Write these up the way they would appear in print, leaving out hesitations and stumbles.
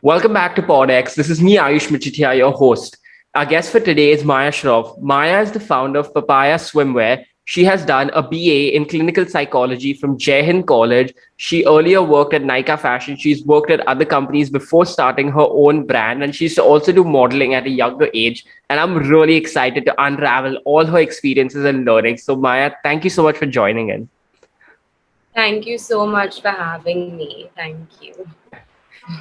Welcome back to PodX. This is me, Ayush Majithia, your host. Our guest for today is Maia Shroff. Maia is the founder of Papaya Swimwear. She has done a BA in clinical psychology from Jai College. She earlier worked at Nykaa Fashion. She's worked at other companies before starting her own brand, and she used to also do modeling at a younger age. And I'm really excited to unravel all her experiences and learnings. So, Maya, thank you so much for joining in. Thank you so much for having me. Thank you.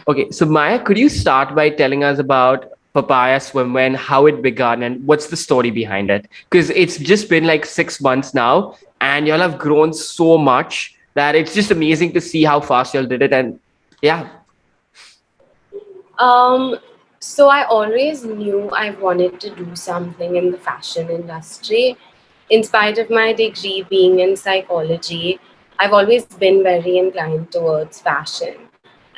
Okay, so Maya, could you start by telling us about Papaya Swimwear and how it began and what's the story behind it? Because it's just been like 6 months now, and y'all have grown so much that it's just amazing to see how fast y'all did it. And yeah, Um, so I always knew I wanted to do something in the fashion industry. In spite of my degree being in psychology, I've always been very inclined towards fashion.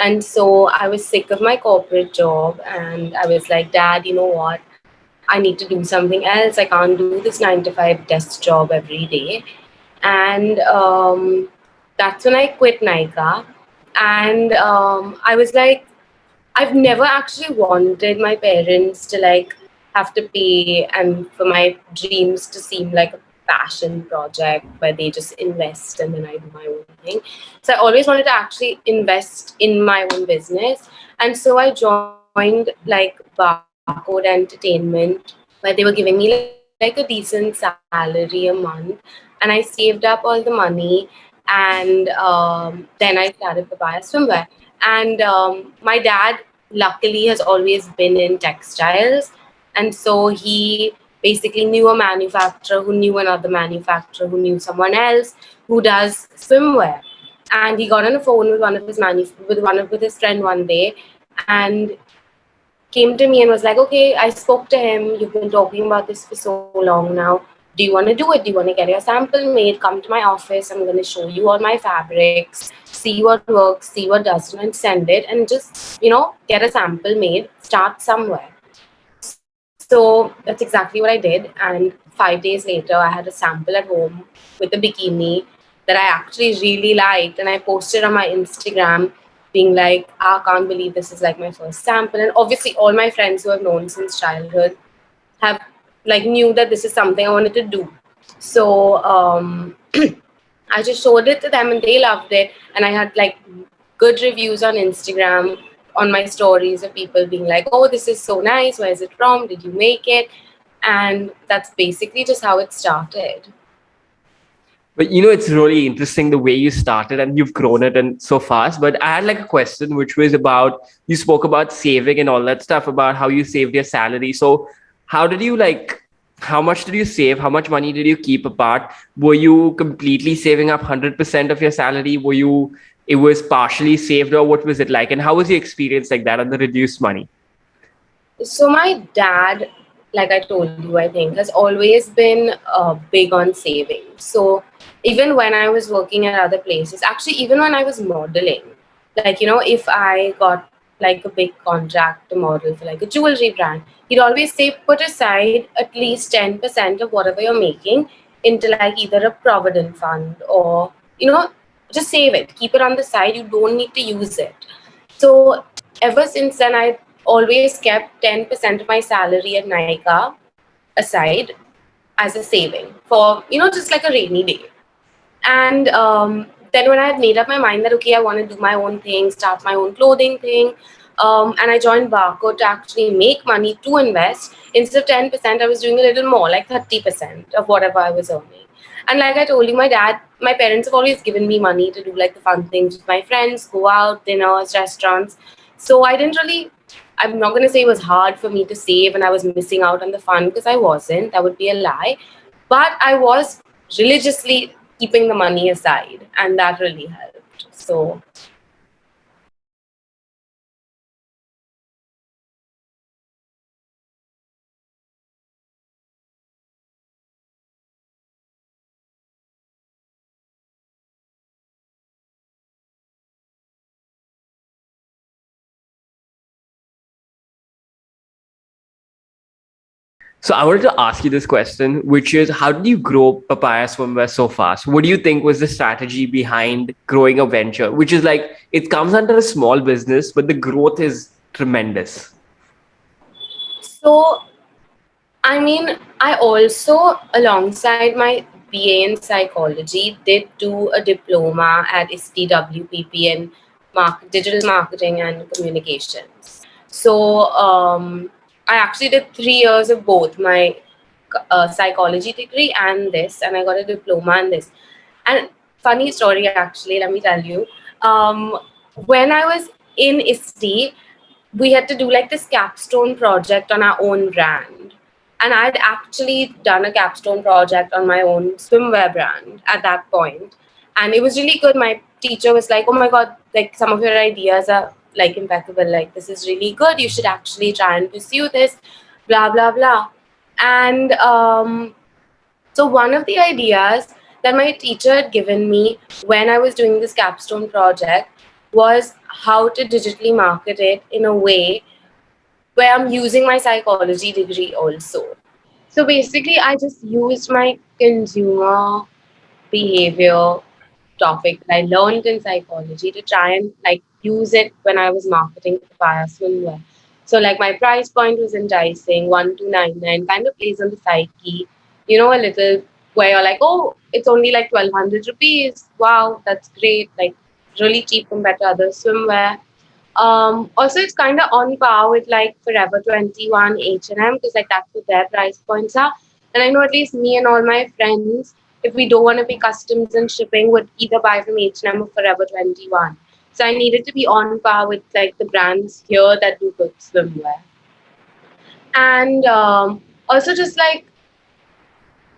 And so I was sick of my corporate job and I was like, Dad, you know what? I need to do something else. I can't do this 9 to 5 desk job every day. And that's when I quit Nykaa. And I was like, I've never actually wanted my parents to like have to pay and for my dreams to seem like a passion project where they just invest and then I do my own thing. So I always wanted to actually invest in my own business. And so I joined like Barcode Entertainment where they were giving me like a decent salary a month. And I saved up all the money and then I started Papaya Swimwear. And my dad luckily has always been in textiles, and so he basically knew a manufacturer who knew another manufacturer who knew someone else who does swimwear. And he got on the phone with one of his with his friend one day and came to me and was like, okay, I spoke to him. You've been talking about this for so long now. Do you want to do it? Do you want to get your sample made? Come to my office. I'm going to show you all my fabrics, see what works, see what doesn't, and send it. And just, get a sample made, start somewhere. So that's exactly what I did. And 5 days later, I had a sample at home with a bikini that I actually really liked. And I posted on my Instagram being like, I can't believe this is like my first sample. And obviously, all my friends who I've known since childhood have like knew that this is something I wanted to do. So I just showed it to them and they loved it. And I had like good reviews on Instagram on my stories of people being like, oh, this is so nice. Where is it from? Did you make it? And that's basically just how it started. but it's really interesting the way you started and you've grown it and so fast. But I had like a question, which was about you spoke about saving and all that stuff about how you saved your salary. So how did you like? How much did you save? How much money did you keep apart? Were you completely saving up 100% of your salary? Were you? It was partially saved, or what was it like? And how was your experience like that on the reduced money? So my dad, like I told you, I think, has always been big on saving. So even when I was working at other places, actually, even when I was modeling, like, if I got like a big contract to model for like a jewelry brand, he'd always say, put aside at least 10% of whatever you're making into like either a provident fund or, just save it, keep it on the side. You don't need to use it. So ever since then, I always kept 10% of my salary at Nykaa aside as a saving for, just like a rainy day. And then when I had made up my mind that, okay, I want to do my own thing, start my own clothing thing, and I joined Barcode to actually make money to invest, instead of 10%, I was doing a little more, like 30% of whatever I was earning. And like I told you, my parents have always given me money to do like the fun things with my friends, go out, dinners, restaurants. So I didn't really, I'm not going to say it was hard for me to save and I was missing out on the fun, because I wasn't. That would be a lie. But I was religiously keeping the money aside, and that really helped. So So I wanted to ask you this question, which is how did you grow Papaya Swimwear so fast? What do you think was the strategy behind growing a venture? Which is like it comes under a small business, but the growth is tremendous? So, I mean, I also, alongside my BA in psychology, did do a diploma at ISTWPP in digital marketing and communications. So, I actually did 3 years of both my psychology degree and this, and I got a diploma in this. And funny story, actually, let me tell you. Um, when I was in ISTI, we had to do like this capstone project on our own brand. And I'd actually done a capstone project on my own swimwear brand at that point. And it was really good. My teacher was like, oh my God, like some of your ideas are like impeccable. Like, this is really good. You should actually try and pursue this, blah, blah, blah. And so, one of the ideas that my teacher had given me when I was doing this capstone project was how to digitally market it in a way where I'm using my psychology degree also. So, basically, I just used my consumer behavior topic that I learned in psychology to try and like use it when I was marketing Papaya Swimwear. So like my price point was enticing, 1299, kind of plays on the psyche, a little where you're like, oh, it's only like 1200 rupees. Wow, that's great. Like really cheap compared to other swimwear. Also, it's kind of on par with like Forever 21 H&M because like that's what their price points are. And I know at least me and all my friends, if we don't want to pay customs and shipping, would either buy from H&M or Forever 21. So I needed to be on par with like the brands here that do good swimwear. And also just like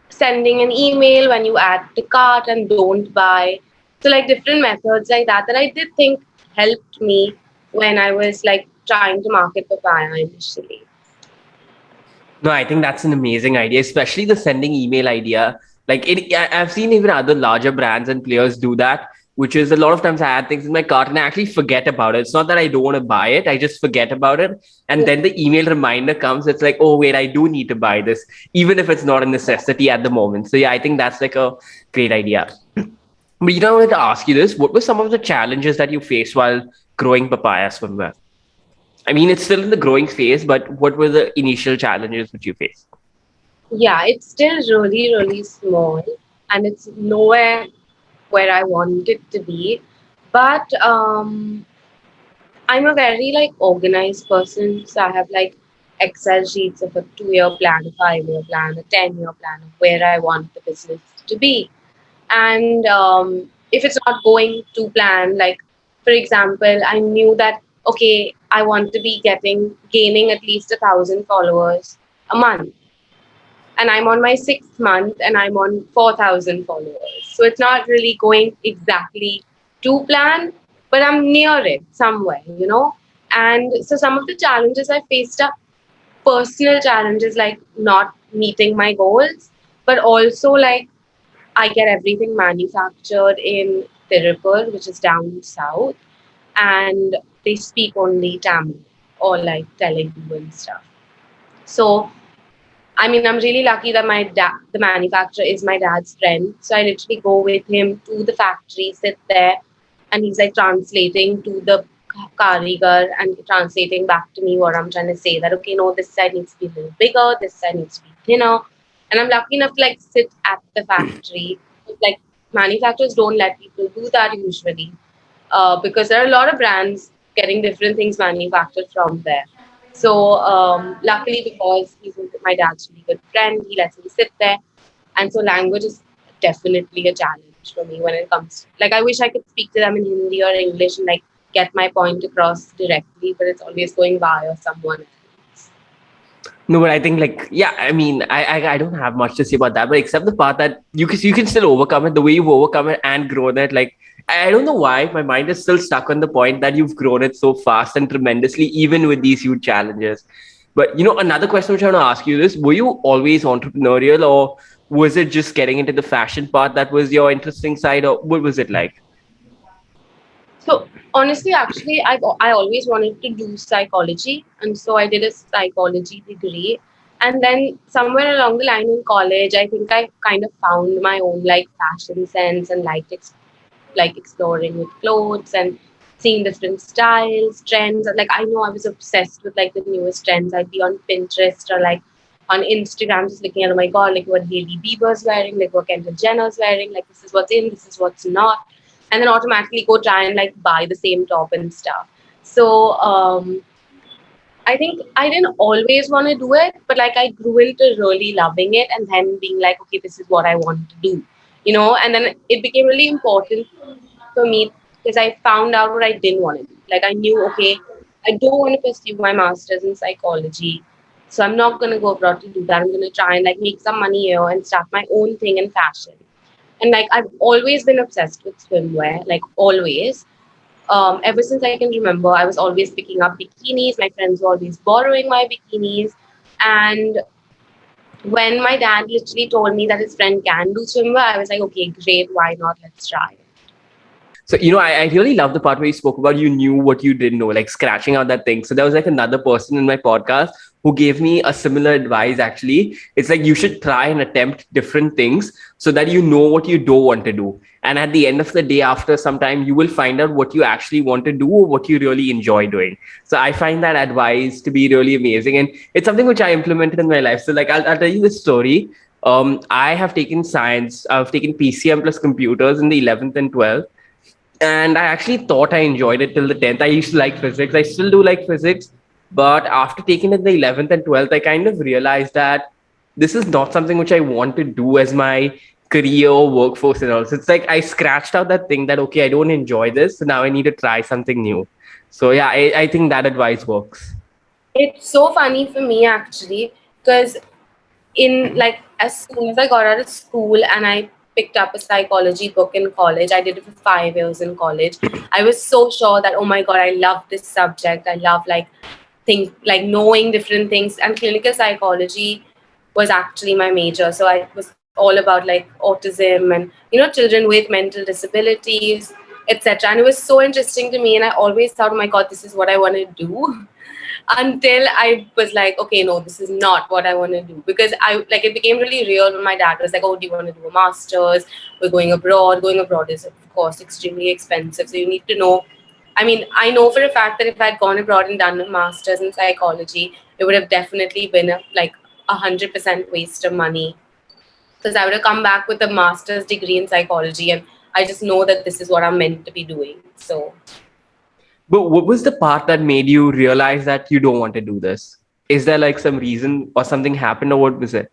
sending an email when you add to cart and don't buy. So like different methods like that I did think helped me when I was like trying to market Papaya initially. No, I think that's an amazing idea, especially the sending email idea. Like I've seen even other larger brands and players do that, which is a lot of times I add things in my cart and I actually forget about it. It's not that I don't want to buy it, I just forget about it. And then the email reminder comes, it's like, oh, wait, I do need to buy this, even if it's not a necessity at the moment. So, yeah, I think that's like a great idea. But I wanted to ask you this: what were some of the challenges that you faced while growing Papaya Swimwear? I mean, it's still in the growing phase, but what were the initial challenges which you faced? Yeah, it's still really, really small and it's nowhere where I want it to be. But I'm a very like organized person. So I have like Excel sheets of a 2 year plan, a 5 year plan, a 10 year plan of where I want the business to be. And if it's not going to plan, like for example, I knew that okay, I want to be gaining at least 1,000 followers a month, and I'm on my 6th month and I'm on 4,000 followers. So it's not really going exactly to plan, but I'm near it somewhere. And so some of the challenges I faced are personal challenges like not meeting my goals, but also like I get everything manufactured in Tirupur, which is down south, and they speak only Tamil or like Telugu and stuff. So I mean, I'm really lucky that my dad, the manufacturer, is my dad's friend. So I literally go with him to the factory, sit there, and he's like translating to the karigar and translating back to me what I'm trying to say. That okay, no, this side needs to be a little bigger, this side needs to be thinner. And I'm lucky enough to like sit at the factory. Like manufacturers don't let people do that usually, because there are a lot of brands getting different things manufactured from there. So luckily, because my dad's really good friend, he lets me sit there, and so language is definitely a challenge for me when it comes. Like I wish I could speak to them in Hindi or English and like get my point across directly, but it's always going via someone else. No, but I think like yeah, I mean, I don't have much to say about that, but except the part that you can still overcome it, the way you've overcome it and grown it. Like I don't know why my mind is still stuck on the point that you've grown it so fast and tremendously, even with these huge challenges. But another question which I want to ask you is: were you always entrepreneurial, or was it just getting into the fashion part that was your interesting side, or what was it like? So honestly, actually, I always wanted to do psychology, and so I did a psychology degree. And then somewhere along the line in college, I think I kind of found my own like fashion sense and liked like exploring with clothes and seeing different styles, trends. Like I know I was obsessed with like the newest trends. I'd be on Pinterest or like on Instagram just looking at, oh my god, like what Hailey Bieber's wearing, like what Kendall Jenner's wearing, like this is what's in, this is what's not. And then automatically go try and like buy the same top and stuff. So I think I didn't always want to do it, but like I grew into really loving it and then being like, okay, this is what I want to do, you know? And then it became really important for me because I found out what I didn't want to do. Like I knew, okay, I don't want to pursue my master's in psychology. So I'm not going to go abroad to do that. I'm going to try and like make some money here and start my own thing in fashion. And like I've always been obsessed with swimwear, like always. Ever since I can remember, I was always picking up bikinis. My friends were always borrowing my bikinis. And when my dad literally told me that his friend can do swimwear, I was like, okay, great, why not? Let's try. So, I really love the part where you spoke about you knew what you didn't know, like scratching out that thing. So there was like another person in my podcast who gave me a similar advice, actually. It's like you should try and attempt different things so that you know what you don't want to do. And at the end of the day, after some time, you will find out what you actually want to do or what you really enjoy doing. So I find that advice to be really amazing. And it's something which I implemented in my life. So like I'll tell you this story. I have taken science, I've taken PCM plus computers in the 11th and 12th, and I actually thought I enjoyed it till the 10th. I used to like physics. I still do like physics, but after taking it the 11th and 12th, I kind of realized that this is not something which I want to do as my career or workforce and all. So it's like I scratched out that thing that okay, I don't enjoy this, so now I need to try something new. So yeah, I think that advice works. It's so funny for me actually, because in like as soon as I got out of school and I picked up a psychology book in college, I did it for 5 years in college. I was so sure that oh my god, I love this subject. I love like think like knowing different things, and clinical psychology was actually my major. So I was all about like autism and children with mental disabilities, etc. And it was so interesting to me, and I always thought, oh my god, this is what I want to do. Until I was like, okay, no, this is not what I want to do. Because I like it became really real when my dad was like, oh, do you want to do a master's? We're going abroad. Going abroad is of course extremely expensive. So you need to know. I mean, I know for a fact that if I'd gone abroad and done a master's in psychology, it would have definitely been like 100% waste of money. Because I would have come back with a master's degree in psychology, and I just know that this is what I'm meant to be doing. So But what was the part that made you realize that you don't want to do this? Is there like some reason or something happened or what was it?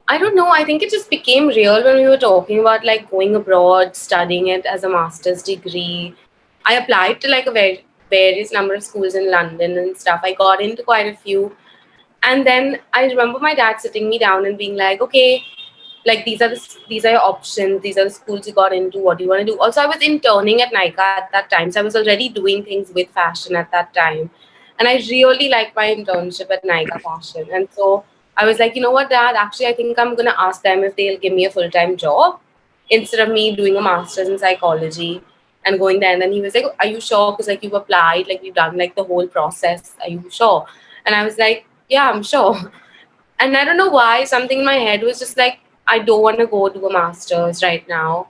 I don't know. I think it just became real when we were talking about like going abroad, studying it as a master's degree. I applied to like a various number of schools in London and stuff. I got into quite a few. And then I remember my dad sitting me down and being like, okay, like these are your options, these are the schools you got into, what do you want to do? Also, I was interning at Nykaa at that time, so I was already doing things with fashion at that time, and I really liked my internship at Nykaa Fashion. And so I was like, you know what, Dad, actually I think I'm gonna ask them if they'll give me a full-time job instead of me doing a master's in psychology and going there. And then he was like, are you sure? Because like you've applied, like you've done like the whole process, are you sure? And I was like, yeah, I'm sure. And I don't know why, something in my head was just like, I don't want to go do a master's right now.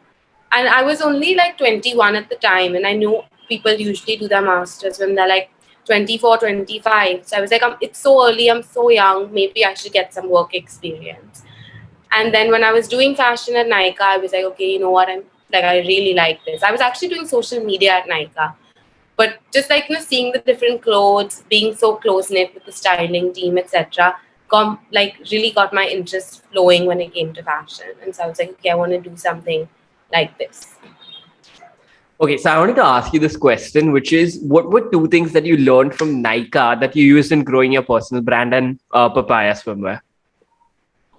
And I was only like 21 at the time, and I knew people usually do their masters when they're like 24, 25. So I was like, it's so early, I'm so young, maybe I should get some work experience. And then when I was doing fashion at Nykaa, I was like, okay, you know what, I really like this. I was actually doing social media at Nykaa, but just like seeing the different clothes, being so close knit with the styling team, etc., like really got my interest flowing when it came to fashion. And so I was like, okay, I want to do something like this. Okay, so I wanted to ask you this question, which is what were two things that you learned from Nykaa that you used in growing your personal brand and Papaya Swimwear?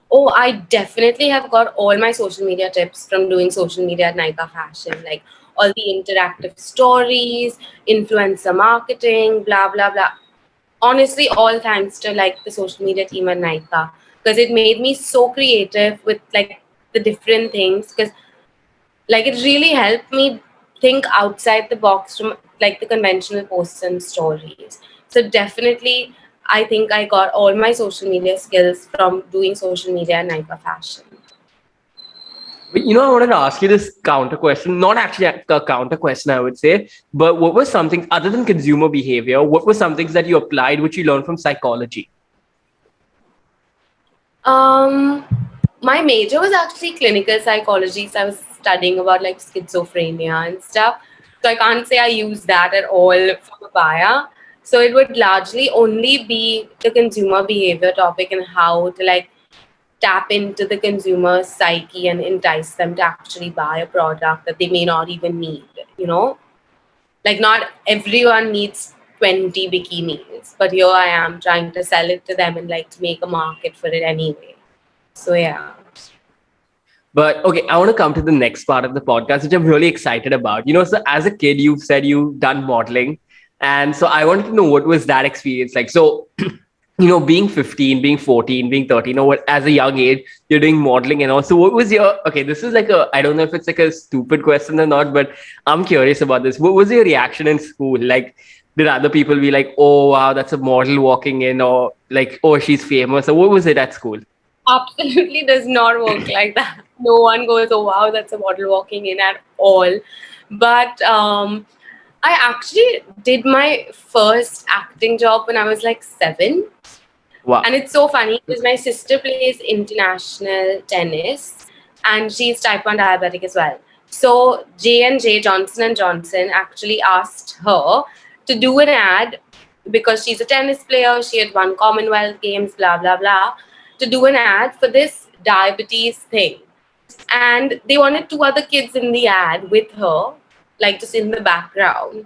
Oh, I definitely have got all my social media tips from doing social media at Nykaa Fashion, like all the interactive stories, influencer marketing, blah blah blah. Honestly, all thanks to like the social media team at Nykaa, because it made me so creative with like the different things, because like it really helped me think outside the box from like the conventional posts and stories. So definitely I think I got all my social media skills from doing social media and Nykaa Fashion. But, I wanted to ask you this counter question, not actually a counter question, I would say, but what was something other than consumer behavior? What were some things that you applied, which you learned from psychology? Um, my major was actually clinical psychology, so I was studying about like schizophrenia and stuff. So I can't say I used that at all for Papaya. So it would largely only be the consumer behavior topic and how to like tap into the consumer's psyche and entice them to actually buy a product that they may not even need, you know? Like, not everyone needs 20 bikinis, but here I am trying to sell it to them and like to make a market for it anyway. So, yeah. But okay, I want to come to the next part of the podcast, which I'm really excited about. So as a kid, you've said you've done modeling. And so I wanted to know what was that experience like. So, being 15, being 14, being 13, or what, as a young age, you're doing modeling and all. So what was okay, this is like I don't know if it's like a stupid question or not, but I'm curious about this. What was your reaction in school? Like, did other people be like, oh, wow, that's a model walking in, or like, oh, she's famous? Or what was it at school? Absolutely does not work like that. No one goes, oh wow, that's a model walking in at all. But I actually did my first acting job when I was like 7. Wow. And it's so funny because my sister plays international tennis and she's type 1 diabetic as well. So J&J, Johnson and Johnson, actually asked her to do an ad because she's a tennis player, she had won Commonwealth Games, blah, blah, blah, to do an ad for this diabetes thing. And they wanted 2 other kids in the ad with her, like just in the background.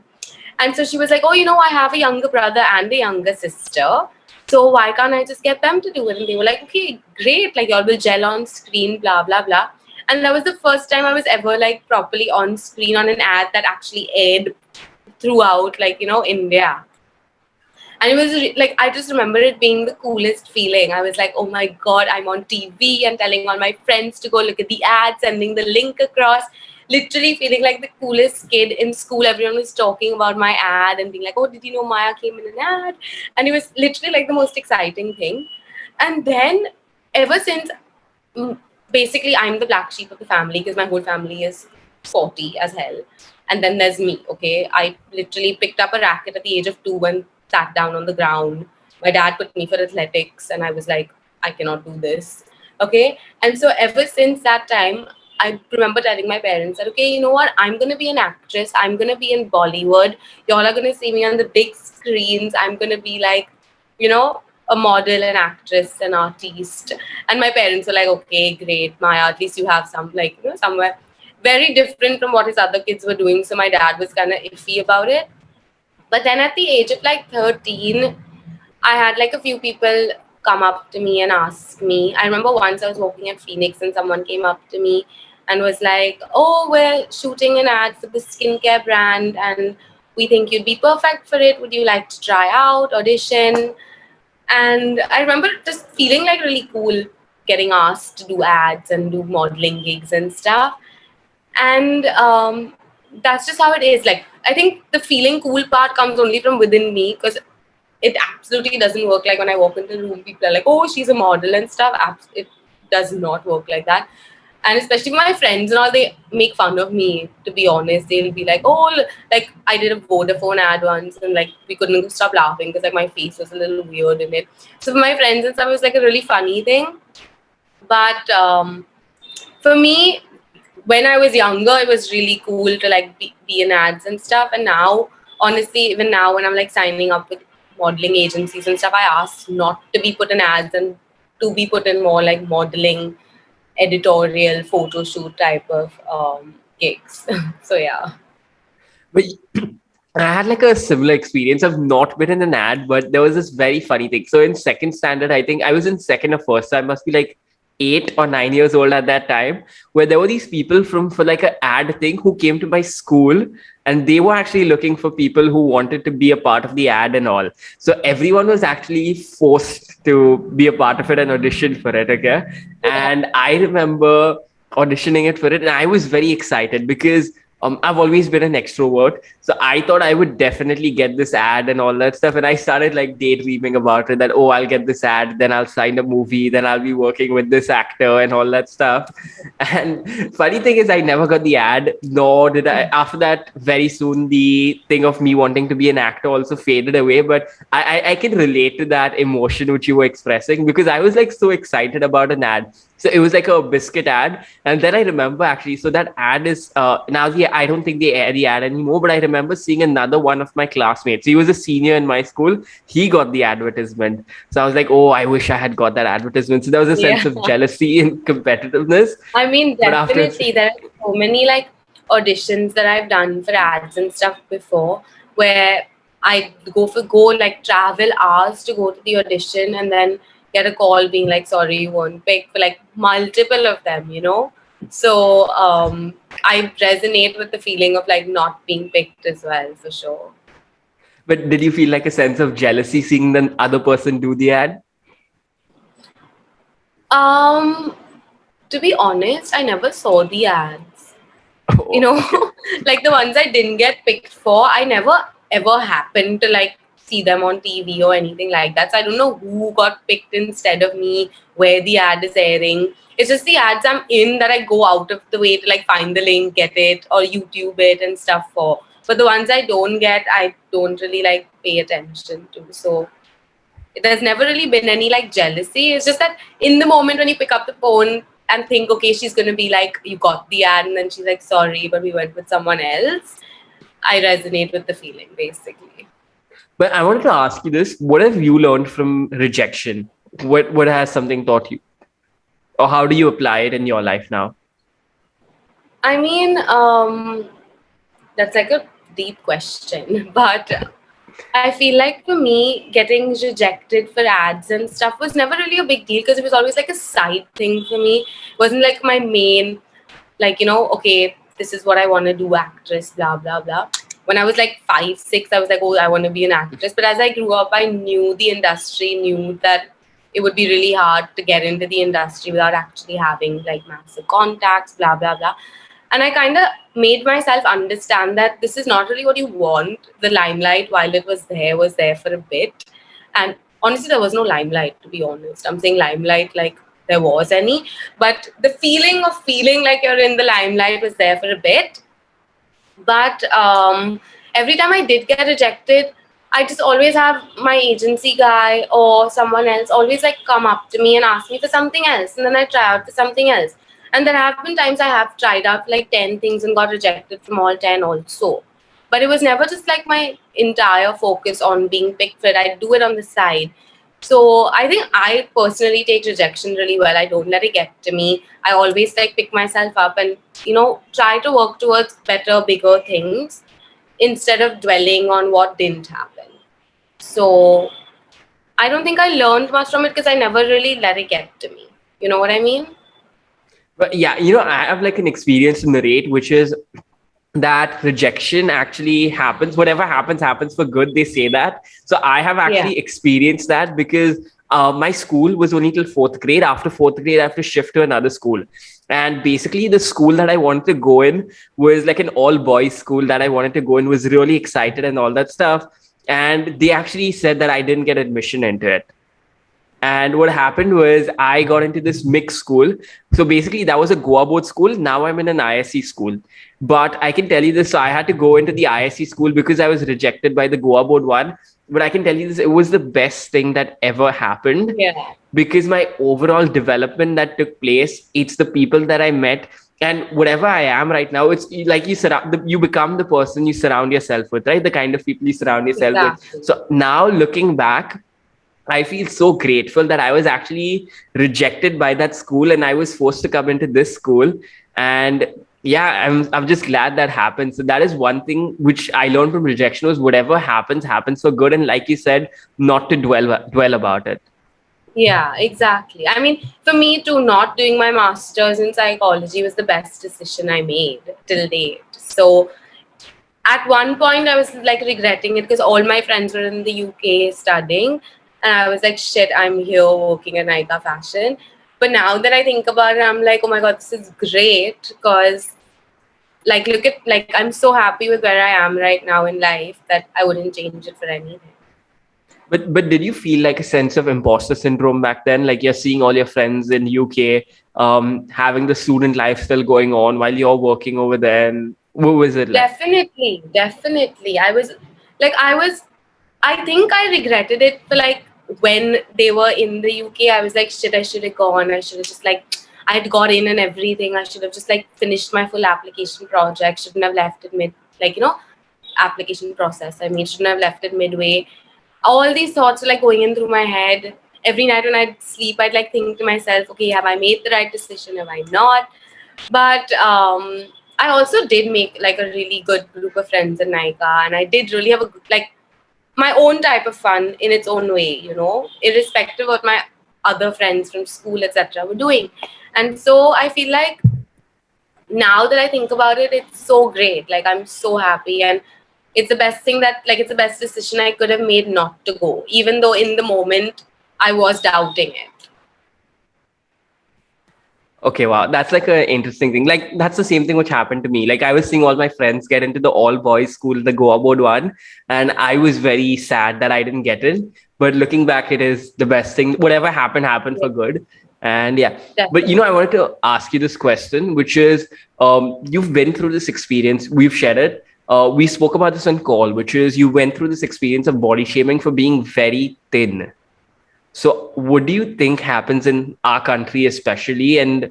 And so she was like, oh, I have a younger brother and a younger sister. So why can't I just get them to do it? And they were like, okay, great. Like, y'all will gel on screen, blah, blah, blah. And that was the first time I was ever like properly on screen on an ad that actually aired throughout, like, India. And it was like, I just remember it being the coolest feeling. I was like, oh my God, I'm on TV and telling all my friends to go look at the ad, sending the link across, literally feeling like the coolest kid in school. Everyone was talking about my ad and being like, oh, did you know Maya came in an ad? And it was literally like the most exciting thing. And then ever since, mm, basically, I'm the black sheep of the family because my whole family is 40 as hell. And then there's me, okay? I literally picked up a racket at the age of 2 and sat down on the ground. My dad put me for athletics, and I was like, I cannot do this, okay? And so ever since that time, I remember telling my parents that, okay, you know what? I'm going to be an actress. I'm going to be in Bollywood. Y'all are going to see me on the big screens. I'm going to be like, a model, an actress, an artist. And my parents were like, okay, great, Maya, at least you have some, like, somewhere very different from what his other kids were doing. So my dad was kind of iffy about it. But then at the age of like 13, I had like a few people come up to me and ask me. I remember once I was working at Phoenix and someone came up to me and was like, oh, we're shooting an ad for the skincare brand and we think you'd be perfect for it. Would you like to try out, audition? And I remember just feeling like really cool getting asked to do ads and do modeling gigs and stuff. And that's just how it is. Like, I think the feeling cool part comes only from within me because it absolutely doesn't work like when I walk into the room, people are like, oh, she's a model and stuff. It does not work like that. And especially my friends and all, they make fun of me, to be honest. They'll be like, oh, like I did a Vodafone ad once and like we couldn't stop laughing because like my face was a little weird in it. So for my friends and stuff, it was like a really funny thing. But for me, when I was younger, it was really cool to like be in ads and stuff. And now, honestly, even now when I'm like signing up with modeling agencies and stuff, I ask not to be put in ads and to be put in more like modeling, editorial, photo shoot type of gigs. So yeah. But I had like a similar experience. I've not been in an ad, but there was this very funny thing. So in second standard, I think I was in second or first, so I must be like 8 or 9 years old at that time, where there were these people from for like an ad thing who came to my school, and they were actually looking for people who wanted to be a part of the ad and all. So everyone was actually forced to be a part of it and audition for it. Okay. And I remember auditioning it for it, and I was very excited because I've always been an extrovert, so I thought I would definitely get this ad and all that stuff. And I started like daydreaming about it that, oh, I'll get this ad, then I'll sign a movie, then I'll be working with this actor and all that stuff. And funny thing is, I never got the ad, nor did I. After that, very soon, the thing of me wanting to be an actor also faded away. But I can relate to that emotion which you were expressing because I was like so excited about an ad. So it was like a biscuit ad. And then I remember actually, so that ad is now I don't think they air the ad anymore, but I remember seeing another one of my classmates. He was a senior in my school. He got the advertisement. So I was like, oh, I wish I had got that advertisement. So there was a Yeah. sense of jealousy and competitiveness. I mean, But after definitely, there are so many like auditions that I've done for ads and stuff before, where I go like travel hours to go to the audition and then get a call being like, "Sorry, you weren't picked," for like multiple of them, you know. So I resonate with the feeling of like not being picked as well, for sure. but did you feel like a sense of jealousy seeing the other person do the ad? Um, to be honest, I never saw the ads. You Oh, know, okay. like the ones I didn't get picked for, I never ever happened to like see them on TV or anything like that. So I don't know who got picked instead of me, where the ad is airing. It's just the ads I'm in that I go out of the way to like find the link, get it, or YouTube it and stuff for. But the ones I don't get, I don't really like pay attention to. So there's never really been any like jealousy. It's just that in the moment when you pick up the phone and think, okay, she's gonna be like, you got the ad, and then she's like, sorry, but we went with someone else. I resonate with the feeling basically. But I wanted to ask you this: what have you learned from rejection? What has something taught you, or how do you apply it in your life now? I mean, that's like a deep question, but I feel like for me, getting rejected for ads and stuff was never really a big deal because it was always like a side thing for me. It wasn't like my main, like, you know, okay, this is what I want to do, actress, blah, blah, blah. When I was like 5, 6, I was like, oh, I want to be an actress. But as I grew up, I knew the industry, knew that it would be really hard to get into the industry without actually having like massive contacts, blah, blah, blah. And I kind of made myself understand that this is not really what you want. The limelight, while it was there for a bit. And honestly, there was no limelight, to be honest. I'm saying limelight like there was any. But the feeling of feeling like you're in the limelight was there for a bit. But every time I did get rejected, I just always have my agency guy or someone else always like come up to me and ask me for something else, and then I try out for something else. And there have been times I have tried out for like 10 things and got rejected from all 10 also. But it was never just like my entire focus on being picked for it. I do it on the side. So I think I personally take rejection really well. I don't let it get to me. I always like pick myself up and try to work towards better, bigger things instead of dwelling on what didn't happen. So I don't think I learned much from it because I never really let it get to me. You know what I mean? But yeah, I have like an experience to narrate, which is that rejection actually happens. Whatever happens, happens for good. They say that. So I have Yeah. actually experienced that because my school was only till fourth grade. After fourth grade, I have to shift to another school. And basically, the school that I wanted to go in was like an all boys school that I wanted to go in, was really excited and all that stuff. And they actually said that I didn't get admission into it. And what happened was I got into this mixed school. So basically, that was a Goa board school. Now I'm in an ISC school. But I can tell you this. So I had to go into the ISC school because I was rejected by the Goa board one. But I can tell you this, it was the best thing that ever happened Yeah. because my overall development that took place, it's the people that I met. And whatever I am right now, it's like you become the person you surround yourself with, right? The kind of people you surround yourself with. Exactly. So now looking back, I feel so grateful that I was actually rejected by that school and I was forced to come into this school. And yeah, I'm just glad that happened. So that is one thing which I learned from rejection was whatever happens, happens for good. And like you said, not to dwell about it. Yeah, exactly. I mean, for me too, not doing my master's in psychology was the best decision I made till date. So at one point I was like regretting it because all my friends were in the UK studying, and I was like, shit, I'm here working at Nykaa Fashion. But now that I think about it, I'm like, oh my god, this is great because Like, look at, like, I'm so happy with where I am right now in life that I wouldn't change it for anything. But did you feel like a sense of imposter syndrome back then? Like you're seeing all your friends in UK, having the student lifestyle going on while you're working over there, and what was it like? Definitely, definitely. I think I regretted it for like when they were in the UK. I was like, shit, I should have gone. I should have just like, I'd got in and everything. I should have just like finished my full application project. Shouldn't have left it mid, like, application process. I mean, shouldn't have left it midway. All these thoughts were like going in through my head. Every night when I'd sleep, I'd like think to myself, okay, have I made the right decision? Have I not? But I also did make like a really good group of friends in Nykaa, and I did really have like my own type of fun in its own way, irrespective of what my other friends from school, etc., were doing. And so I feel like now that I think about it, it's so great. Like, I'm so happy, and it's the best thing that, like, it's the best decision I could have made not to go, even though in the moment I was doubting it. Okay, wow, that's like an interesting thing. Like that's the same thing which happened to me. Like I was seeing all my friends get into the all boys school, the Goa board one, and I was very sad that I didn't get it. But looking back, it is the best thing. Whatever happened happened Yeah, for good, and yeah. But definitely. I wanted to ask you this question, which is, you've been through this experience. We've shared it. We spoke about this on call, which is you went through this experience of body shaming for being very thin. So, what do you think happens in our country, especially? And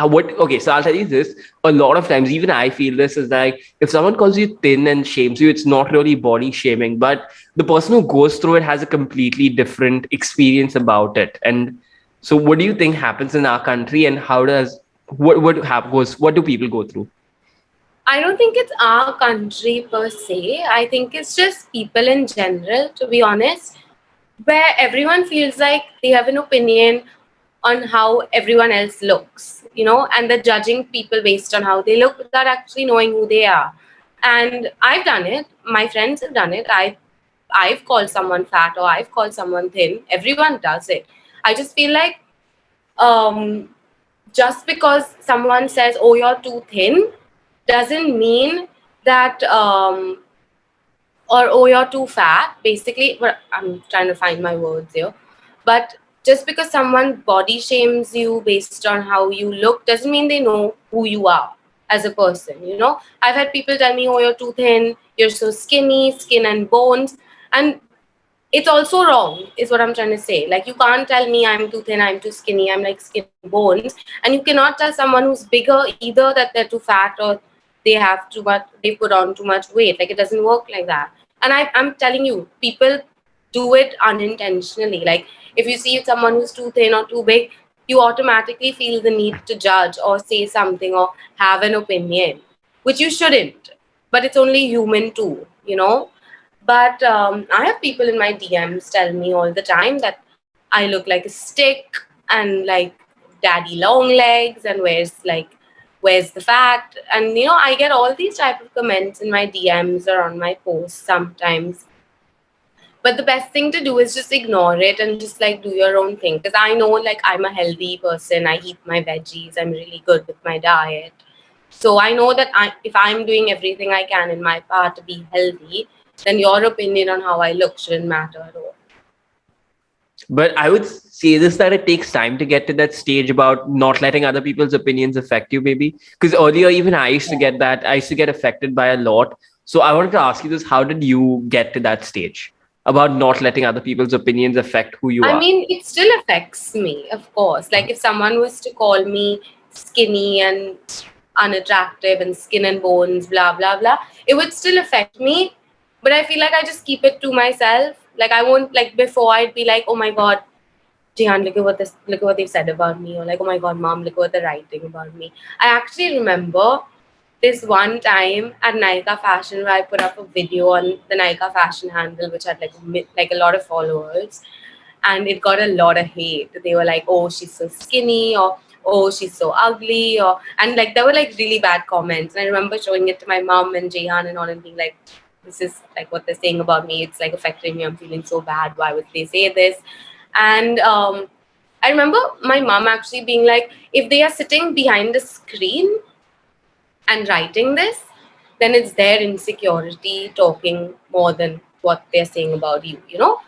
what? Okay, so I'll tell you this. A lot of times, even I feel this is like if someone calls you thin and shames you, it's not really body shaming, but the person who goes through it has a completely different experience about it. And so, what do you think happens in our country, and how does what do people go through? I don't think it's our country per se. I think it's just people in general, to be honest, where everyone feels like they have an opinion on how everyone else looks, and they're judging people based on how they look without actually knowing who they are. And I've done it. My friends have done it. I've called someone fat or I've called someone thin. Everyone does it. I just feel like um, just because someone says, "Oh, you're too thin," doesn't mean that or "Oh, you're too fat." Basically, but I'm trying to find my words here. But just because someone body shames you based on how you look doesn't mean they know who you are as a person. I've had people tell me, "Oh, you're too thin. You're so skinny, skin and bones," and it's also wrong, is what I'm trying to say. Like, you can't tell me I'm too thin, I'm too skinny, I'm like skin and bones, and you cannot tell someone who's bigger either that they're too fat or they put on too much weight. Like, it doesn't work like that. And I'm telling you, people do it unintentionally. Like, if you see someone who's too thin or too big, you automatically feel the need to judge or say something or have an opinion, which you shouldn't. But it's only human too. But I have people in my DMs tell me all the time that I look like a stick and like daddy long legs and where's the fat? And I get all these type of comments in my DMs or on my posts sometimes. But the best thing to do is just ignore it and just like do your own thing. Because I know, like, I'm a healthy person. I eat my veggies. I'm really good with my diet. So I know that if I'm doing everything I can in my part to be healthy, then your opinion on how I look shouldn't matter at all. But I would say this that it takes time to get to that stage about not letting other people's opinions affect you, maybe. Because earlier, even I used to get that. I used to get affected by a lot. So I wanted to ask you this: how did you get to that stage about not letting other people's opinions affect who you I are? mean, it still affects me, of course. Like, if someone was to call me skinny and unattractive and skin and bones, blah, blah, blah, it would still affect me. But I feel like I just keep it to myself. Like, I won't, like, before I'd be like, oh my God, Jihan, look at what they've said about me. Or like, oh my God, mom, look at what they're writing about me. I actually remember this one time at Nykaa Fashion where I put up a video on the Nykaa Fashion handle, which had like a lot of followers, and it got a lot of hate. They were like, "Oh, she's so skinny," or "Oh, she's so ugly," or and like there were like really bad comments. And I remember showing it to my mom and Jehan and all, and being like, "This is like what they're saying about me. It's like affecting me. I'm feeling so bad. Why would they say this?" And I remember my mom actually being like, "If they are sitting behind the screen, and writing this, then it's their insecurity talking more than what they're saying about you, you know?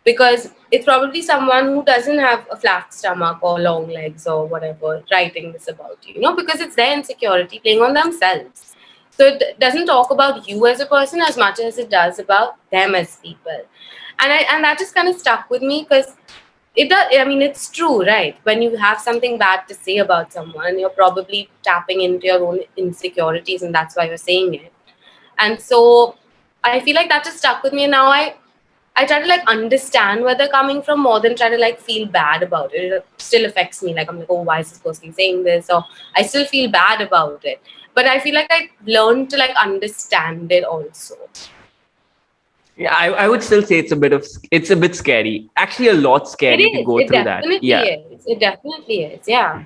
Because it's probably someone who doesn't have a flat stomach or long legs or whatever writing this about you, you know, because it's their insecurity playing on themselves. So it doesn't talk about you as a person as much as it does about them as people. And that just kind of stuck with me because it does. I mean, it's true, right? When you have something bad to say about someone, you're probably tapping into your own insecurities, and that's why you're saying it. And so I feel like that just stuck with me. And now I try to like understand where they're coming from more than try to like feel bad about it. It still affects me. Like I'm like, oh, why is this person saying this? Or I still feel bad about it. But I feel like I learned to like understand it also. Yeah, I would still say it's a bit scary. Actually, a lot It scary to is. go It through that. definitely Yeah. is. It definitely is. Yeah,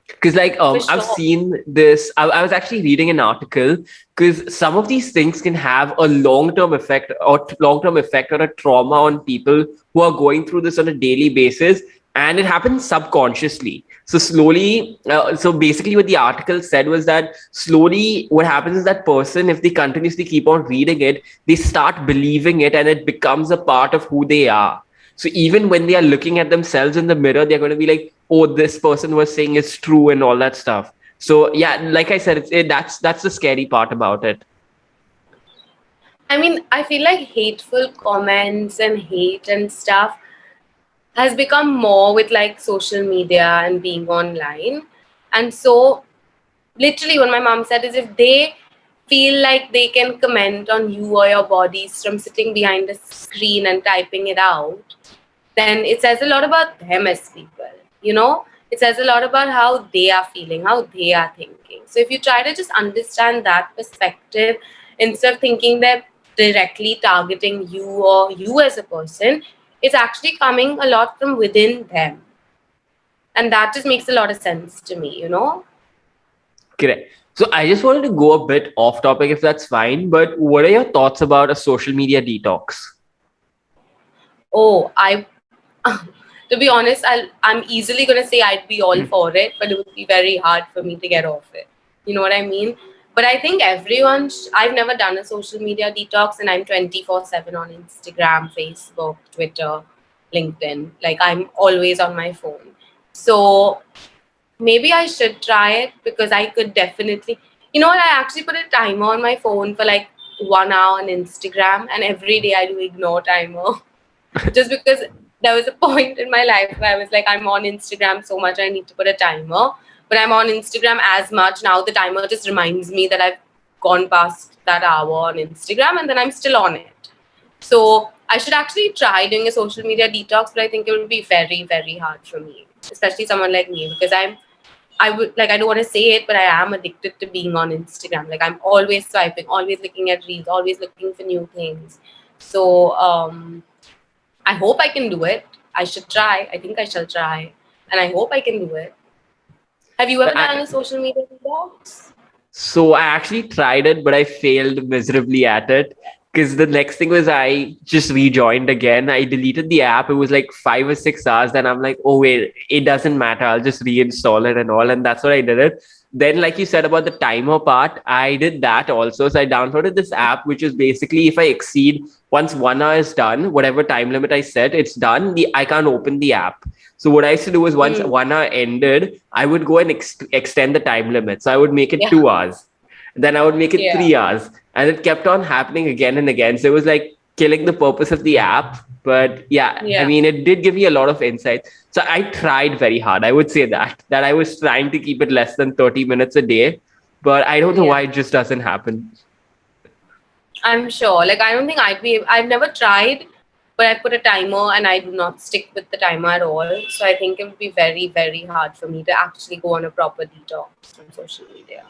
Because for I've sure. seen this. I was actually reading an article because some of these things can have a long term effect or a trauma on people who are going through this on a daily basis, and it happens subconsciously. So slowly, so basically, what the article said was that slowly, what happens is that person, if they continuously keep on reading it, they start believing it, and it becomes a part of who they are. So even when they are looking at themselves in the mirror, they're going to be like, "Oh, this person was saying is true," and all that stuff. So yeah, like I said, that's the scary part about it. I mean, I feel like hateful comments and hate and stuff has become more with like social media and being online. And so, literally, what my mom said is if they feel like they can comment on you or your bodies from sitting behind a screen and typing it out, then it says a lot about them as people, you know? It says a lot about how they are feeling, how they are thinking. So if you try to just understand that perspective instead of thinking they're directly targeting you or you as a person, it's actually coming a lot from within them. And that just makes a lot of sense to me, you know? Correct. So I just wanted to go a bit off topic, if that's fine. But what are your thoughts about a social media detox? Oh, to be honest, I'm easily going to say I'd be all for it, but it would be very hard for me to get off it. You know what I mean? But I think I've never done a social media detox, and I'm 24/7 on Instagram, Facebook, Twitter, LinkedIn. Like I'm always on my phone. So maybe I should try it because I could definitely, you know what? I actually put a timer on my phone for like 1 hour on Instagram, and every day I do ignore timer just because there was a point in my life where I was like, I'm on Instagram so much, I need to put a timer. But I'm on Instagram as much now. The timer just reminds me that I've gone past that hour on Instagram, and then I'm still on it. So I should actually try doing a social media detox, but I think it would be very, very hard for me, especially someone like me, because I would like I don't want to say it, but I am addicted to being on Instagram. Like I'm always swiping, always looking at reels, always looking for new things. So I hope I can do it. I should try. I think I shall try. And I hope I can do it. Have you ever done a I, social media detox? So I actually tried it, but I failed miserably at it. Because the next thing was I just rejoined again. I deleted the app. It was like 5 or 6 hours. Then I'm like, oh wait, it doesn't matter. I'll just reinstall it and all. And that's what I did it. Then, like you said about the timer part, I did that also. So I downloaded this app, which is basically if I exceed once 1 hour is done, whatever time limit I set, it's done. I can't open the app. So what I used to do was once Mm, 1 hour ended, I would go and extend the time limit. So I would make it yeah, 2 hours, then I would make it yeah, 3 hours, and it kept on happening again and again. So it was like killing the purpose of the app. But yeah, I yeah, mean, it did give me a lot of insight. So I tried very hard. I would say that I was trying to keep it less than 30 minutes a day, but I don't know yeah. why it just doesn't happen. I'm sure. Like I don't think I've never tried, but I put a timer and I do not stick with the timer at all. So I think it would be very, very hard for me to actually go on a proper detox from social media.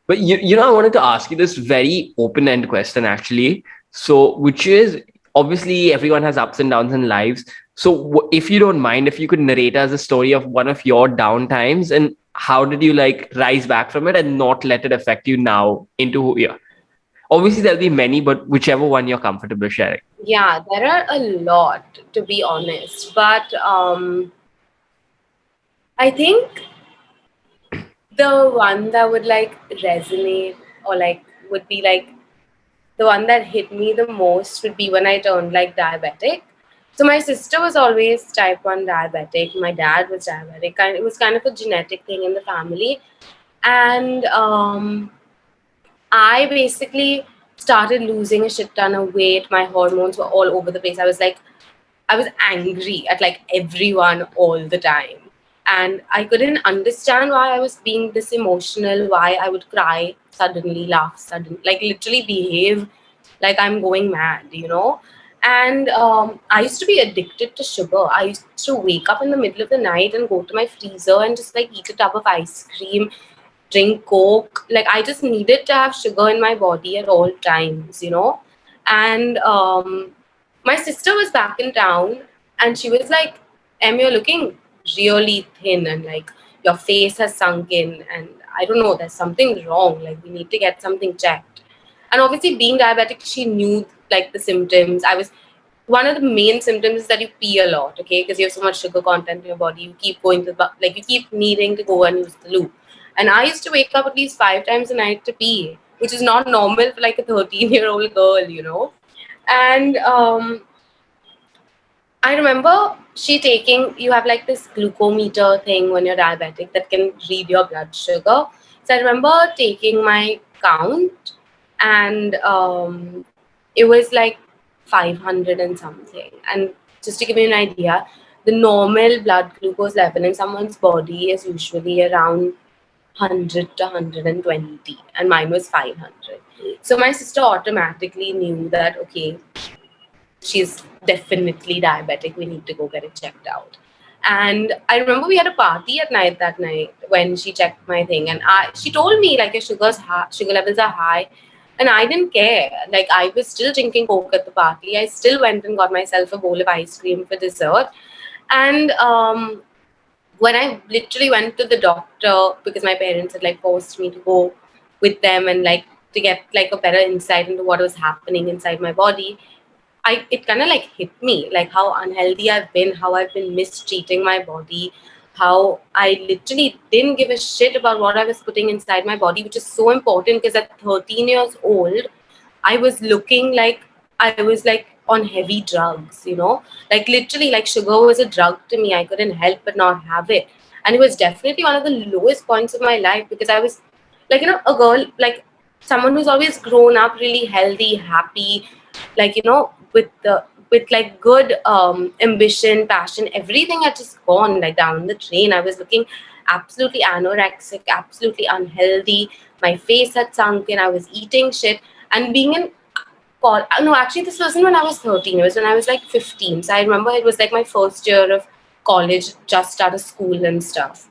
But I wanted to ask you this very open-end question actually. So, which is obviously everyone has ups and downs in lives. So, if you don't mind, if you could narrate us a story of one of your down times and how did you like rise back from it and not let it affect you now into who you are? Obviously, there'll be many, but whichever one you're comfortable sharing. Yeah, there are a lot to be honest, but I think The one that would like resonate or like would be like the one that hit me the most would be when I turned like diabetic. So my sister was always type 1 diabetic. My dad was diabetic. And it was kind of a genetic thing in the family. And I basically started losing a shit ton of weight. My hormones were all over the place. I was angry at like everyone all the time. And I couldn't understand why I was being this emotional, why I would cry suddenly, laugh suddenly, like literally behave like I'm going mad, you know? And I used to be addicted to sugar. I used to wake up in the middle of the night and go to my freezer and just like eat a tub of ice cream, drink Coke. Like I just needed to have sugar in my body at all times, you know? And my sister was back in town and she was like, Em, you're looking really thin and like your face has sunk in and I don't know, there's something wrong. Like we need to get something checked. And obviously being diabetic, she knew like the symptoms. I was one of the main symptoms is that you pee a lot, okay? Because you have so much sugar content in your body. You keep going to like you keep needing to go and use the loo. And I used to wake up at least 5 times a night to pee, which is not normal for like a 13-year-old girl, you know. And I remember she taking, you have like this glucometer thing when you're diabetic that can read your blood sugar. So I remember taking my count and it was like 500 and something. And just to give you an idea, the normal blood glucose level in someone's body is usually around 100 to 120, and mine was 500. So my sister automatically knew that, okay, she's definitely diabetic. We need to go get it checked out. And I remember we had a party at night that night when she checked my thing, and she told me like your sugar levels are high, and I didn't care. Like I was still drinking Coke at the party. I still went and got myself a bowl of ice cream for dessert, and when I literally went to the doctor because my parents had like forced me to go with them and like to get like a better insight into what was happening inside my body, it kind of like hit me like how unhealthy I've been, how I've been mistreating my body, how I literally didn't give a shit about what I was putting inside my body, which is so important because at 13 years old, I was looking like I was like on heavy drugs, you know, like literally like sugar was a drug to me. I couldn't help but not have it. And it was definitely one of the lowest points of my life because I was like, you know, a girl, like someone who's always grown up really healthy, happy, like, you know, with like good ambition, passion, everything had just gone like down the drain. I was looking absolutely anorexic, absolutely unhealthy. My face had sunk in. I was eating shit and being in no, actually, this wasn't when I was 13. It was when I was like 15. So I remember it was like my first year of college, just out of school and stuff.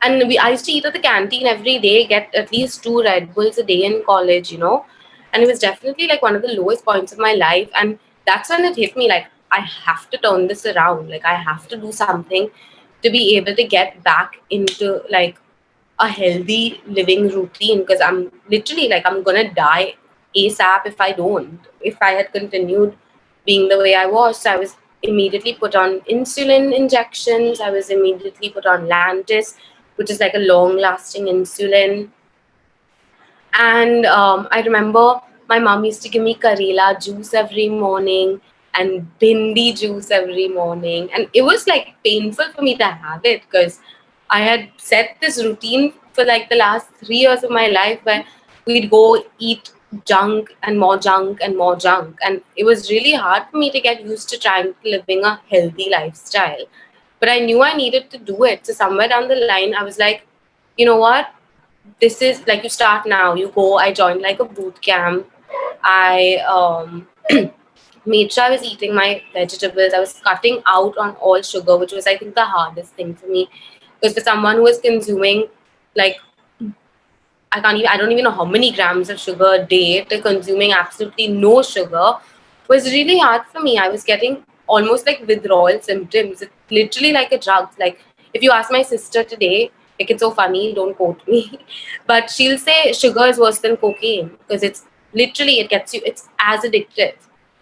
And I used to eat at the canteen every day, get at least 2 Red Bulls a day in college, you know. And it was definitely like one of the lowest points of my life. And that's when it hit me like, I have to turn this around. Like, I have to do something to be able to get back into like a healthy living routine because I'm literally like I'm gonna die ASAP if I don't. If I had continued being the way I was, so I was immediately put on insulin injections. I was immediately put on Lantus, which is like a long-lasting insulin. And I remember my mom used to give me Karela juice every morning and bindi juice every morning. And it was like painful for me to have it because I had set this routine for like the last 3 years of my life where we'd go eat junk and more junk and more junk. And it was really hard for me to get used to trying to living a healthy lifestyle. But I knew I needed to do it. So somewhere down the line, I was like, you know what? This is like you start now. You go. I joined like a boot camp. I made sure I was eating my vegetables. I was cutting out on all sugar, which was I think the hardest thing for me, because for someone who was consuming like I don't even know how many grams of sugar a day to consuming absolutely no sugar was really hard for me. I was getting almost like withdrawal symptoms. It's literally like a drug. Like if you ask my sister today, like it's so funny, don't quote me, but she'll say sugar is worse than cocaine because it's literally it gets you. It's as addictive,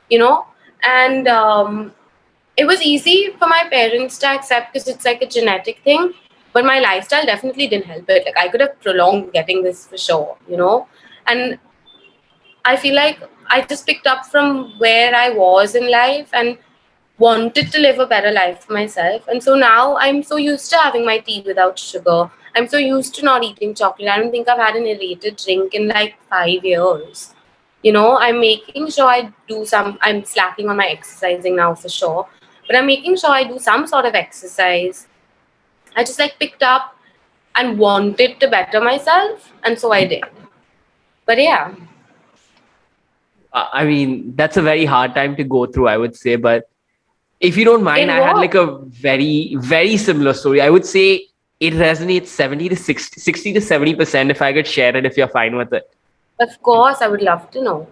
you know. And it was easy for my parents to accept because it's like a genetic thing. But my lifestyle definitely didn't help it. Like I could have prolonged getting this for sure, you know. And I feel like I just picked up from where I was in life and wanted to live a better life for myself. And so now I'm so used to having my tea without sugar. I'm so used to not eating chocolate. I don't think I've had an aerated drink in like 5 years. You know, I'm making sure I'm slacking on my exercising now for sure, but I'm making sure I do some sort of exercise. I just like picked up and wanted to better myself, and so I did. But yeah, I mean, that's a very hard time to go through, I would say. But if you don't mind, it I had like was. a very, very similar story. I would say it resonates 70 to 60, 60 to 70% if I could share it, if you're fine with it. Of course, I would love to know.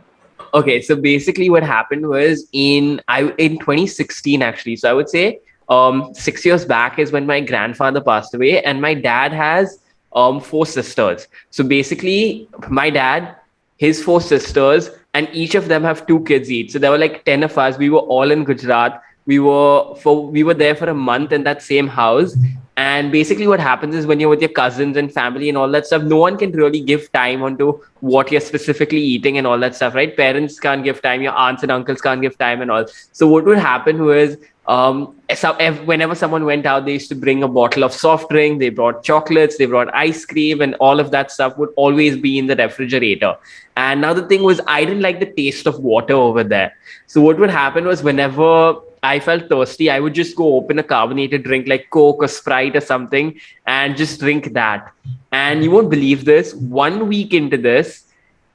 Okay, so basically what happened was in 2016 actually. So I would say 6 years back is when my grandfather passed away, and my dad has four sisters. So basically my dad, his four sisters, and each of them have two kids each. So there were like 10 of us. We were all in Gujarat. We were there for a month in that same house. And basically what happens is when you're with your cousins and family and all that stuff, no one can really give time onto what you're specifically eating and all that stuff, right? Parents can't give time, your aunts and uncles can't give time and all. So what would happen was whenever someone went out, they used to bring a bottle of soft drink, they brought chocolates, they brought ice cream, and all of that stuff would always be in the refrigerator. And now the thing was, I didn't like the taste of water over there. So what would happen was, whenever I felt thirsty, I would just go open a carbonated drink like Coke or Sprite or something and just drink that. And you won't believe this. 1 week into this,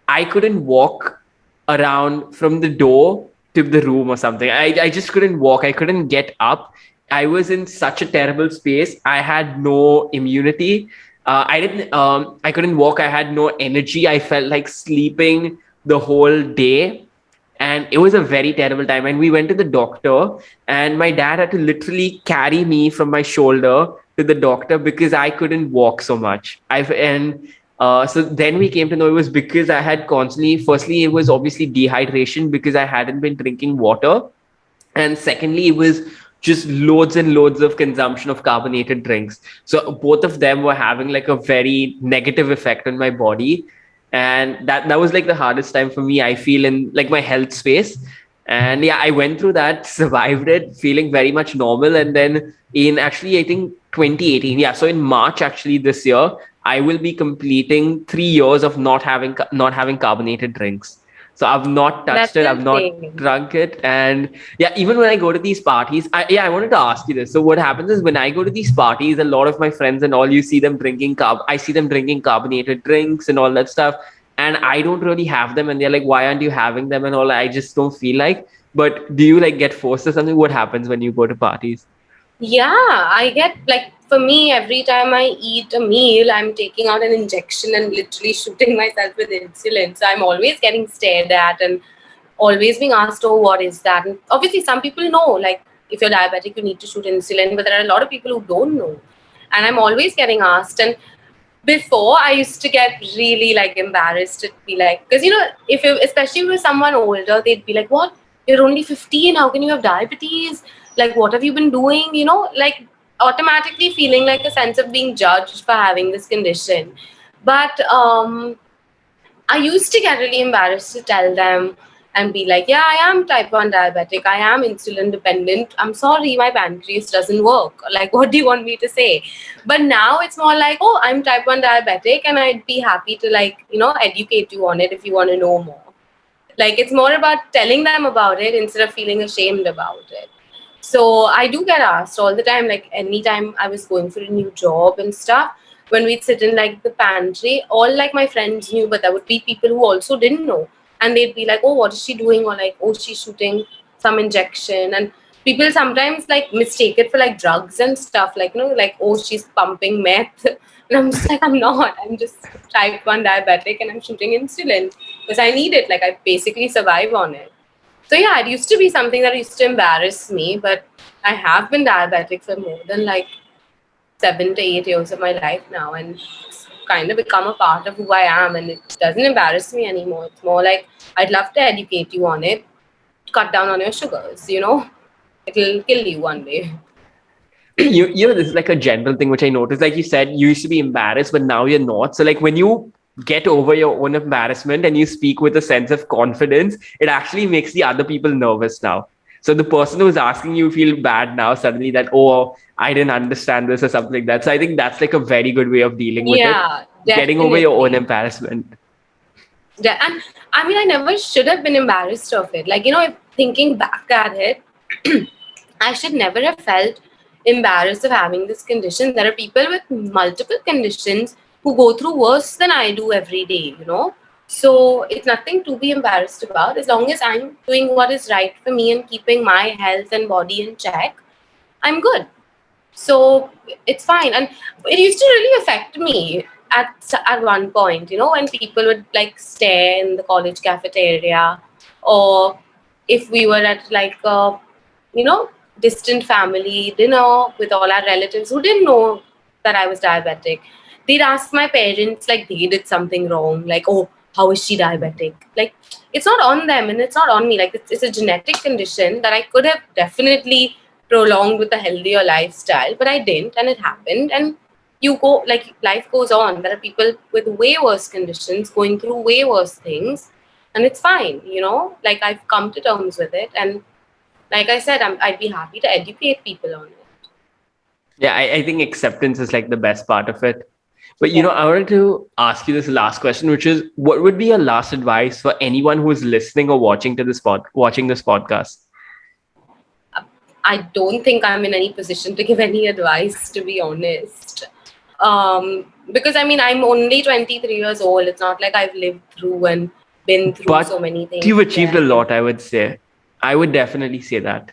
I couldn't walk around from the door to the room or something. I just couldn't walk. I couldn't get up. I was in such a terrible space. I had no immunity. I couldn't walk. I had no energy. I felt like sleeping the whole day, and it was a very terrible time. And we went to the doctor, and my dad had to literally carry me from my shoulder to the doctor because I couldn't walk so much. So then we came to know it was because I had constantly, firstly it was obviously dehydration because I hadn't been drinking water, and secondly it was just loads and loads of consumption of carbonated drinks. So both of them were having like a very negative effect on my body, and that was like the hardest time for me, I feel, in like my health space. And yeah, I went through that, survived it, feeling very much normal. And then in actually I think 2018, yeah, so in March actually this year, I will be completing 3 years of not having carbonated drinks. So I've not touched That's it, I've not insane. drunk it. And yeah, even when I go to these parties, I wanted to ask you this. So what happens is when I go to these parties, a lot of my friends and all, you see them drinking I see them drinking carbonated drinks and all that stuff. And I don't really have them. And they're like, why aren't you having them and all? I just don't feel like. But do you like get forced or something? What happens when you go to parties? Yeah, I get like for me, every time I eat a meal, I'm taking out an injection and literally shooting myself with insulin. So I'm always getting stared at and always being asked, oh, what is that? And obviously, some people know, like, if you're diabetic, you need to shoot insulin, but there are a lot of people who don't know. And I'm always getting asked. And before, I used to get really like embarrassed to be like, because if you, especially with someone older, they'd be like, what? You're only 15, how can you have diabetes? Like, what have you been doing? Like automatically feeling like a sense of being judged for having this condition. But I used to get really embarrassed to tell them and be like, yeah, I am type 1 diabetic. I am insulin dependent. I'm sorry, my pancreas doesn't work. Like, what do you want me to say? But now it's more like, oh, I'm type 1 diabetic and I'd be happy to, like, educate you on it if you want to know more. Like, it's more about telling them about it instead of feeling ashamed about it. So I do get asked all the time, like anytime I was going for a new job and stuff, when we'd sit in like the pantry, all like my friends knew, but there would be people who also didn't know. And they'd be like, oh, what is she doing? Or like, oh, she's shooting some injection. And people sometimes like mistake it for like drugs and stuff, like, like, oh, she's pumping meth. And I'm just like, I'm not. I'm just type 1 diabetic and I'm shooting insulin because I need it. Like, I basically survive on it. So yeah, it used to be something that used to embarrass me, but I have been diabetic for more than like 7 to 8 years of my life now, and it's kind of become a part of who I am, and it doesn't embarrass me anymore. It's more like I'd love to educate you on it, cut down on your sugars. It'll kill you one day. This is like a general thing which I noticed. Like you said, you used to be embarrassed, but now you're not. So like when you get over your own embarrassment and you speak with a sense of confidence, it actually makes the other people nervous now. So the person who's asking you feel bad now suddenly that, oh, I didn't understand this or something like that. So I think that's like a very good way of dealing with it. Yeah, Getting over your own definitely. embarrassment. And I mean, I never should have been embarrassed of it. Like, if thinking back at it, I should never have felt embarrassed of having this condition. There are people with multiple conditions who go through worse than I do every day. So it's nothing to be embarrassed about. As long as I'm doing what is right for me and keeping my health and body in check, I'm good. So it's fine. And it used to really affect me at one point, when people would like stare in the college cafeteria, or if we were at like a, you know, distant family dinner with all our relatives who didn't know that I was diabetic. They'd ask my parents like they did something wrong, like, oh, how is she diabetic? Like, it's not on them and it's not on me. Like, it's a genetic condition that I could have definitely prolonged with a healthier lifestyle, but I didn't, and it happened. And you go, like, life goes on. There are people with way worse conditions going through way worse things, and it's fine. Like, I've come to terms with it, and like I said, I'd be happy to educate people on it. Yeah, I think acceptance is like the best part of it. But Yeah. I wanted to ask you this last question, which is, what would be your last advice for anyone who is listening or watching this podcast? I don't think I'm in any position to give any advice, to be honest. Because I mean, I'm only 23 years old. It's not like I've lived through and been through so But many things you've achieved a yet. lot, I would say. I would definitely say that.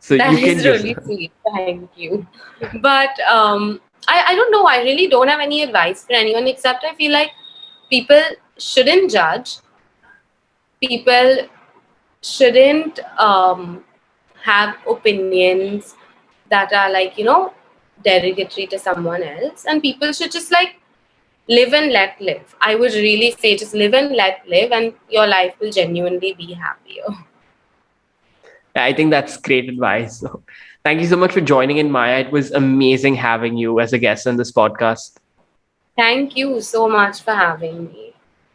So That you can is just really sweet. Thank you. But I don't know. I really don't have any advice for anyone, except I feel like people shouldn't judge. People shouldn't have opinions that are like, derogatory to someone else. And people should just like live and let live. I would really say just live and let live, and your life will genuinely be happier. I think that's great advice. So thank you so much for joining in, Maya. It was amazing having you as a guest on this podcast. Thank you so much for having me.